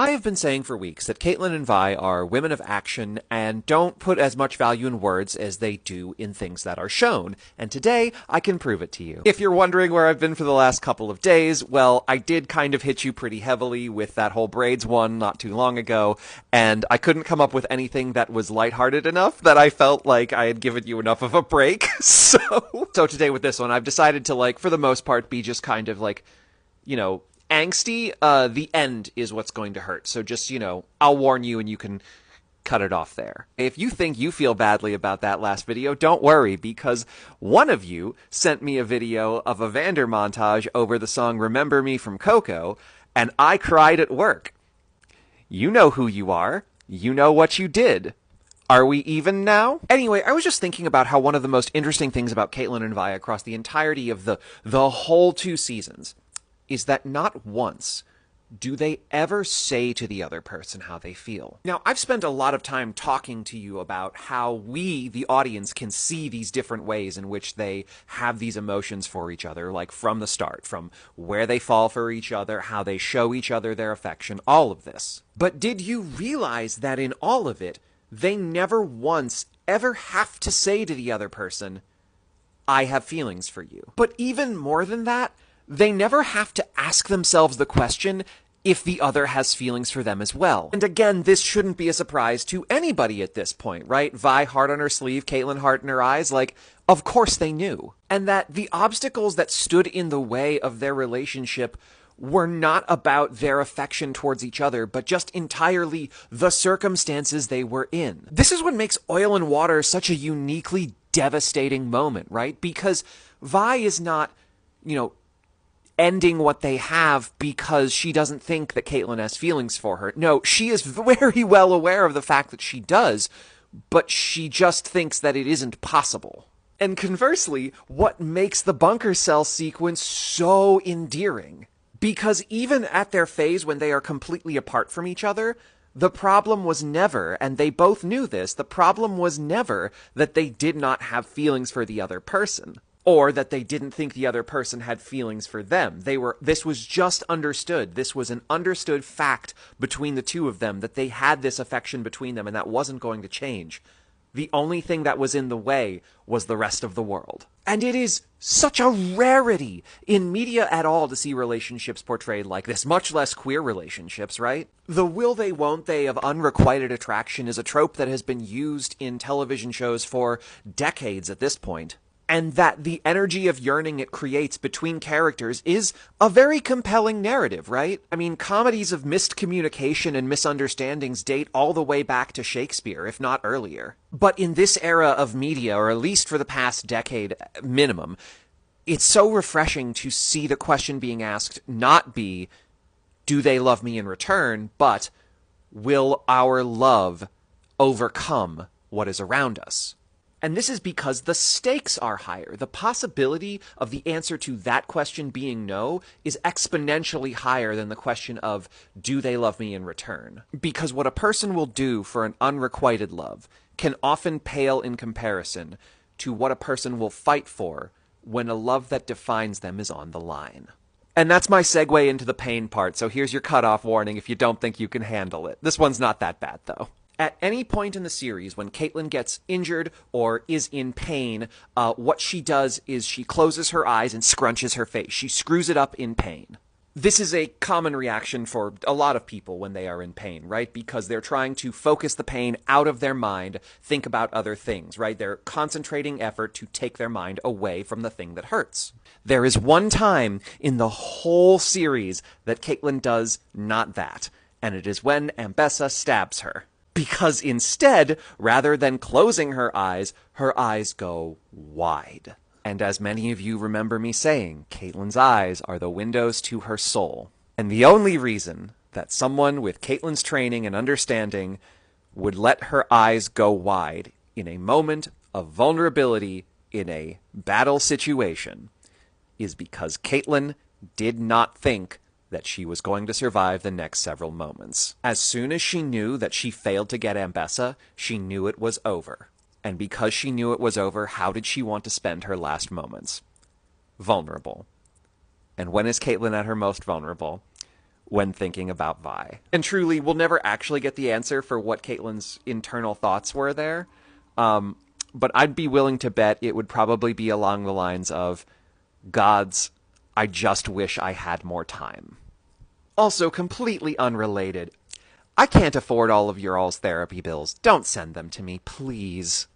I have been saying for weeks that Caitlyn and Vi are women of action and don't put as much value in words as they do in things that are shown, and today I can prove it to you. If you're wondering where I've been for the last couple of days, well, I did kind of hit you pretty heavily with that whole braids one not too long ago, and I couldn't come up with anything that was lighthearted enough that I felt like I had given you enough of a break. So today with this one, I've decided to, like, for the most part, be just kind of like, you know, angsty. The end is what's going to hurt. So just, you know, I'll warn you and you can cut it off there. If you think you feel badly about that last video, don't worry, because one of you sent me a video of a Vander montage over the song Remember Me from Coco, and I cried at work. You know who you are. You know what you did. Are we even now? Anyway, I was just thinking about how one of the most interesting things about Caitlyn and Vi across the entirety of the whole 2 seasons is that not once do they ever say to the other person how they feel. Now, I've spent a lot of time talking to you about how we, the audience, can see these different ways in which they have these emotions for each other, like from the start, from where they fall for each other, how they show each other their affection, all of this. But did you realize that in all of it, they never once ever have to say to the other person, I have feelings for you? But even more than that, they never have to ask themselves the question if the other has feelings for them as well. And again, this shouldn't be a surprise to anybody at this point, right? Vi heart on her sleeve, Caitlyn heart in her eyes, like, of course they knew. And that the obstacles that stood in the way of their relationship were not about their affection towards each other, but just entirely the circumstances they were in. This is what makes Oil and Water such a uniquely devastating moment, right? Because Vi is not, you know, ending what they have because she doesn't think that Caitlyn has feelings for her. No, she is very well aware of the fact that she does, but she just thinks that it isn't possible. And conversely, what makes the bunker cell sequence so endearing? Because even at their phase when they are completely apart from each other, the problem was never, and they both knew this, the problem was never that they did not have feelings for the other person, or that they didn't think the other person had feelings for them. This was just understood. This was an understood fact between the two of them, that they had this affection between them, and that wasn't going to change. The only thing that was in the way was the rest of the world. And it is such a rarity in media at all to see relationships portrayed like this, much less queer relationships, right? The will they, won't they of unrequited attraction is a trope that has been used in television shows for decades at this point. And that the energy of yearning it creates between characters is a very compelling narrative, right? I mean, comedies of missed communication and misunderstandings date all the way back to Shakespeare, if not earlier. But in this era of media, or at least for the past decade minimum, it's so refreshing to see the question being asked not be, do they love me in return, but will our love overcome what is around us? And this is because the stakes are higher. The possibility of the answer to that question being no is exponentially higher than the question of, do they love me in return? Because what a person will do for an unrequited love can often pale in comparison to what a person will fight for when a love that defines them is on the line. And that's my segue into the pain part, so here's your cutoff warning if you don't think you can handle it. This one's not that bad, though. At any point in the series, when Caitlyn gets injured or is in pain, what she does is she closes her eyes and scrunches her face. She screws it up in pain. This is a common reaction for a lot of people when they are in pain, right? Because they're trying to focus the pain out of their mind, think about other things, right? They're concentrating effort to take their mind away from the thing that hurts. There is one time in the whole series that Caitlyn does not that, and it is when Ambessa stabs her. Because instead, rather than closing her eyes go wide. And as many of you remember me saying, Caitlyn's eyes are the windows to her soul. And the only reason that someone with Caitlyn's training and understanding would let her eyes go wide in a moment of vulnerability in a battle situation is because Caitlyn did not think that she was going to survive the next several moments. As soon as she knew that she failed to get Ambessa, she knew it was over. And because she knew it was over, how did she want to spend her last moments? Vulnerable. And when is Caitlyn at her most vulnerable? when thinking about Vi. And truly, we'll never actually get the answer for what Caitlyn's internal thoughts were there. But I'd be willing to bet it would probably be along the lines of, Gods, I just wish I had more time. Also, completely unrelated, I can't afford all of your all's therapy bills. Don't send them to me, please.